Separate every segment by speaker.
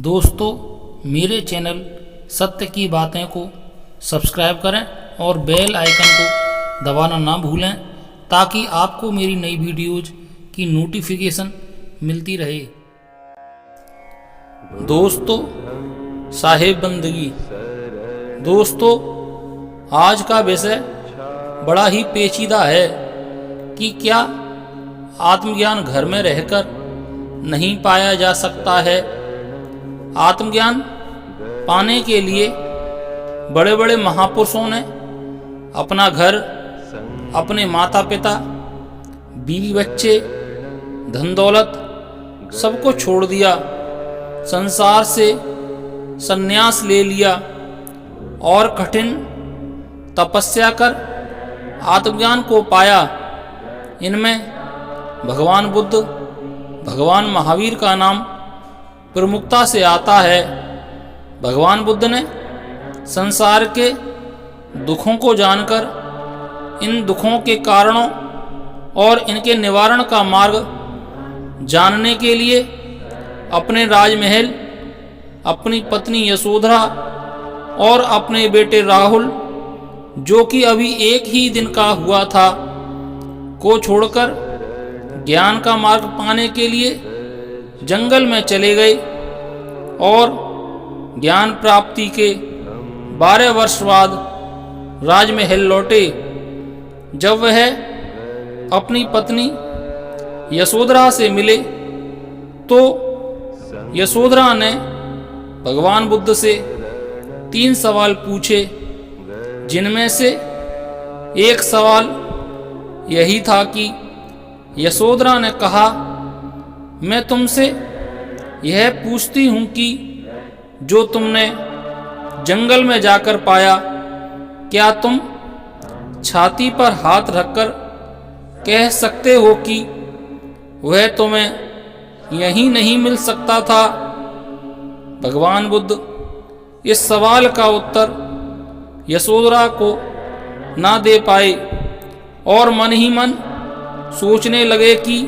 Speaker 1: दोस्तों, मेरे चैनल सत्य की बातें को सब्सक्राइब करें और बेल आइकन को दबाना ना भूलें ताकि आपको मेरी नई वीडियोज़ की नोटिफिकेशन मिलती रहे। दोस्तों, साहेब बंदगी। दोस्तों, आज का विषय बड़ा ही पेचीदा है कि क्या आत्मज्ञान घर में रहकर नहीं पाया जा सकता है। आत्मज्ञान पाने के लिए बड़े बड़े महापुरुषों ने अपना घर, अपने माता पिता, बीवी बच्चे, धन दौलत सबको छोड़ दिया, संसार से संन्यास ले लिया और कठिन तपस्या कर आत्मज्ञान को पाया। इनमें भगवान बुद्ध, भगवान महावीर का नाम प्रमुखता से आता है। भगवान बुद्ध ने संसार के दुखों को जानकर इन दुखों के कारणों और इनके निवारण का मार्ग जानने के लिए अपने राजमहल, अपनी पत्नी यशोधरा और अपने बेटे राहुल, जो कि अभी एक ही दिन का हुआ था, को छोड़कर ज्ञान का मार्ग पाने के लिए जंगल में चले गए और ज्ञान प्राप्ति के 12 वर्ष बाद राजमहल लौटे। जब वह अपनी पत्नी यशोधरा से मिले तो यशोधरा ने भगवान बुद्ध से 3 सवाल पूछे, जिनमें से एक सवाल यही था कि यशोधरा ने कहा, मैं तुमसे यह पूछती हूँ कि जो तुमने जंगल में जाकर पाया, क्या तुम छाती पर हाथ रखकर कह सकते हो कि वह तुम्हें यहीं नहीं मिल सकता था। भगवान बुद्ध इस सवाल का उत्तर यशोधरा को ना दे पाए और मन ही मन सोचने लगे कि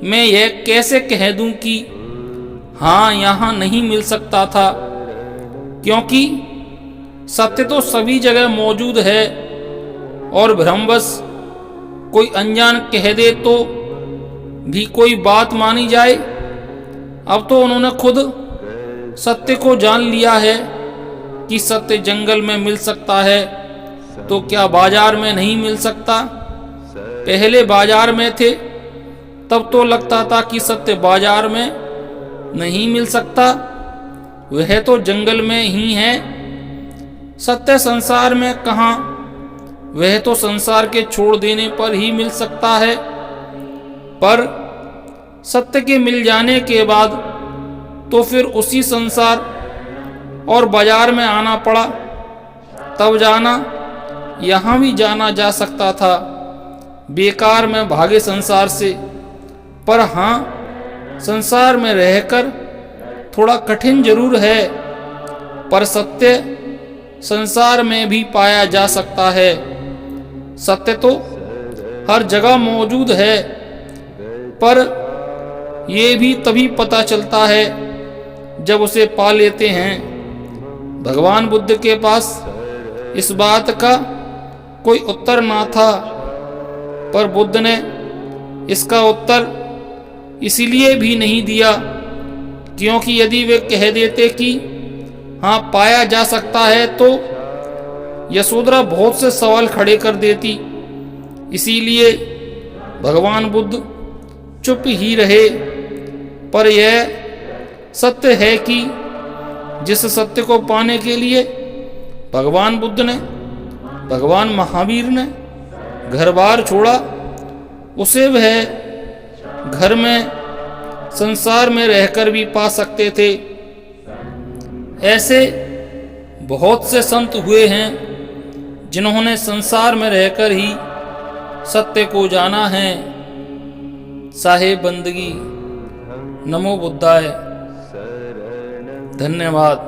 Speaker 1: मैं यह कैसे कह दूं कि हाँ, यहाँ नहीं मिल सकता था, क्योंकि सत्य तो सभी जगह मौजूद है और भ्रमवश कोई अनजान कह दे तो भी कोई बात मानी जाए। अब तो उन्होंने खुद सत्य को जान लिया है कि सत्य जंगल में मिल सकता है, तो क्या बाजार में नहीं मिल सकता। पहले बाजार में थे तब तो लगता था कि सत्य बाजार में नहीं मिल सकता, वह तो जंगल में ही है। सत्य संसार में कहाँ, वह तो संसार के छोड़ देने पर ही मिल सकता है। पर सत्य के मिल जाने के बाद तो फिर उसी संसार और बाजार में आना पड़ा। तब जाना यहाँ भी जाना जा सकता था। बेकार में भागे संसार से। पर हाँ, संसार में रहकर थोड़ा कठिन जरूर है, पर सत्य संसार में भी पाया जा सकता है। सत्य तो हर जगह मौजूद है, पर यह भी तभी पता चलता है जब उसे पा लेते हैं। भगवान बुद्ध के पास इस बात का कोई उत्तर ना था, पर बुद्ध ने इसका उत्तर इसीलिए भी नहीं दिया क्योंकि यदि वे कह देते कि हाँ, पाया जा सकता है, तो यशोधरा बहुत से सवाल खड़े कर देती। इसीलिए भगवान बुद्ध चुप ही रहे। पर यह सत्य है कि जिस सत्य को पाने के लिए भगवान बुद्ध ने, भगवान महावीर ने घर बार छोड़ा, उसे वह घर में, संसार में रहकर भी पा सकते थे। ऐसे बहुत से संत हुए हैं जिन्होंने संसार में रहकर ही सत्य को जाना है। साहेब बंदगी। नमो बुद्धाय। धन्यवाद।